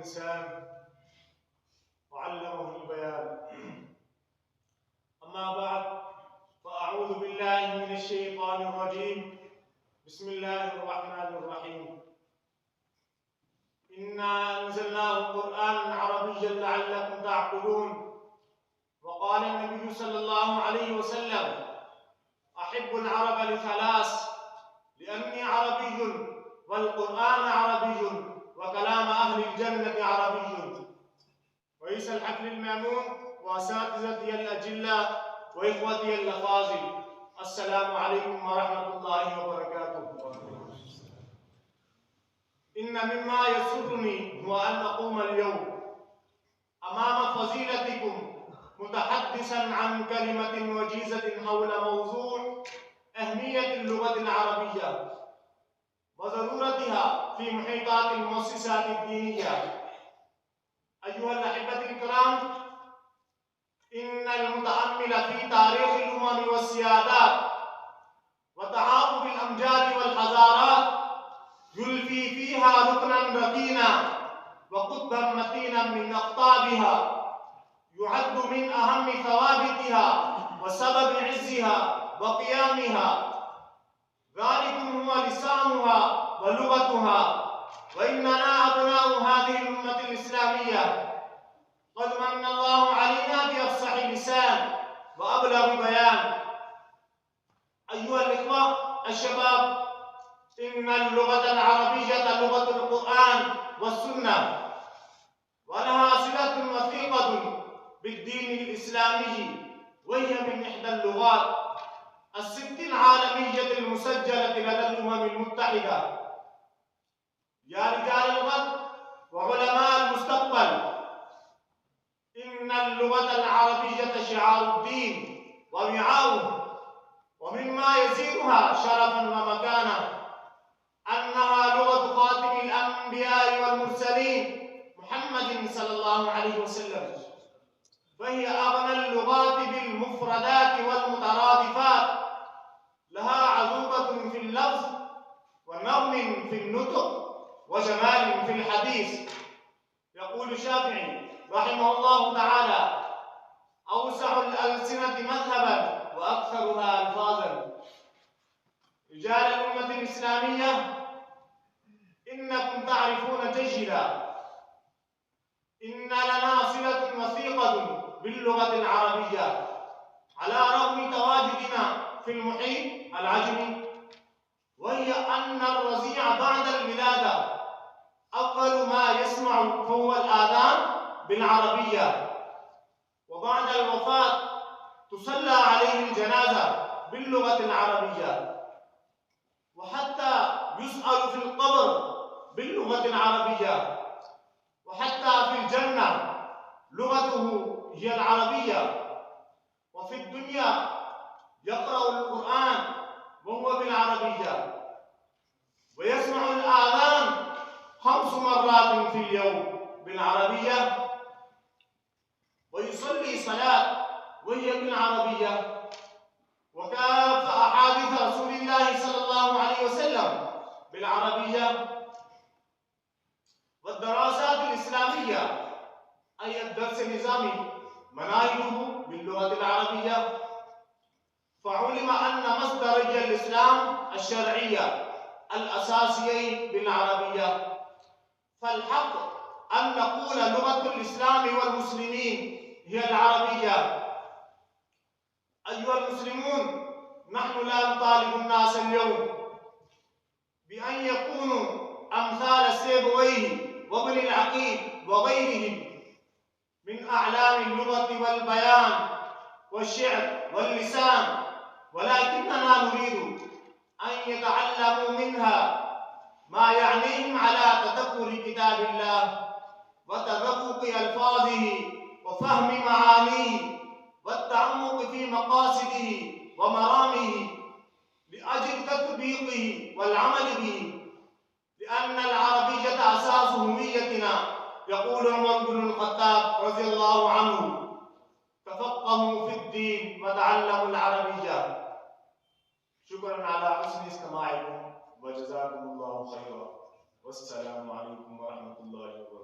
الإنسان وعلمه البيان. أما بعد، فأعوذ بالله من الشيطان الرجيم. بسم الله الرحمن الرحيم. إنا أنزلناه قرآنا عربيا لعلكم تعقلون. وقال النبي صلى الله عليه وسلم: أحب العرب لثلاث: لأني عربي، والقرآن عربي، وكلام أهل الجنة عربي. رئيس الحفل المأمون وأساتذتي الأجلاء وإخوتي الأفاضل، السلام عليكم ورحمة الله وبركاته. إن مما يسرني هو أن أقوم اليوم أمام فضيلتكم متحدثا عن كلمة وجيزة حول موضوع أهمية اللغة العربية وضرورتها في محيطات المؤسسات الدينية. أيها الأحبة الكرام، إن المتأمل في تاريخ الأمم والسيادات وتعاقب الأمجاد والحضارات يلفي فيها ركنا ركينا وقطبا متينا من أقطابها، يعد من أهم ثوابتها وسبب عزها وقيامها. ذلك هو لسانها ولغتها. وإننا أبناء هذه الأمة الإسلامية، قد من الله علينا بأفصح لسان وأبلغ بيان. أيها الإخوة الشباب، إن اللغة العربية لغة القرآن والسنة، ولها صلة وثيقة بالدين الإسلامي، وهي من إحدى اللغات الست العالمية المسجلة لدى الأمم المتحدة. يا رجال الغد وعلماء المستقبل، إن اللغة العربية شعار الدين ووعاؤه، ومما يزيدها شرفا ومكانة أنها لغة خاتم الأنبياء والمرسلين محمد صلى الله عليه وسلم، فهي أغنى اللغات بالمفردات والمترادفات، لها عذوبة في اللفظ ونغم في النطق وجمال في الحديث. يقول الشافعي رحمه الله تعالى: أوسع الألسنة مذهبا وأكثرها ألفاظا. رجال الأمة الإسلامية، إنكم تعرفون جيدا إن لنا صلة وثيقة باللغة العربية، على رغم تواجدنا في المحيط العجمي، وهي أن الرضيع بعد الولادة أول ما يسمع هو الآذان بالعربية، وبعد الوفاة تصلى عليه الجنازة باللغة العربية، وحتى يسأل في القبر باللغة العربية، وحتى في الجنة لغته هي العربية. وفي الدنيا يقرأ القرآن وهو بالعربية، ويسمع الآذان 5 مرات في اليوم بالعربية، ويصلي صلاة وهي بالعربية، وكافة أحاديث رسول الله صلى الله عليه وسلم بالعربية. والدراسات الإسلامية، أي الدرس النظامي، مناهجه باللغة العربية. فعلم أن مصدري الإسلام الشرعية الأساسيين بالعربية، فالحق أن نقول لغة الإسلام والمسلمين هي العربية. أيها المسلمون، نحن لا نطالب الناس اليوم بأن يكونوا أمثال سيبويه وابن العقيل وغيرهم من أعلام اللغة والبيان والشعر واللسان، ولكننا نريد أن يتعلموا منها ما يعنيهم على تدبر كتاب الله وتذوق ألفاظه وفهم معانيه والتعمق في مقاصده ومرامه لأجل تطبيقه والعمل به، لأن العربية أساس هويتنا. يقول عمر بن الخطاب رضي الله عنه: تفقهوا في الدين وتعلموا العربية. شكرا على حسن استماعكم، وجزاكم الله خيرا، والسلام عليكم ورحمة الله.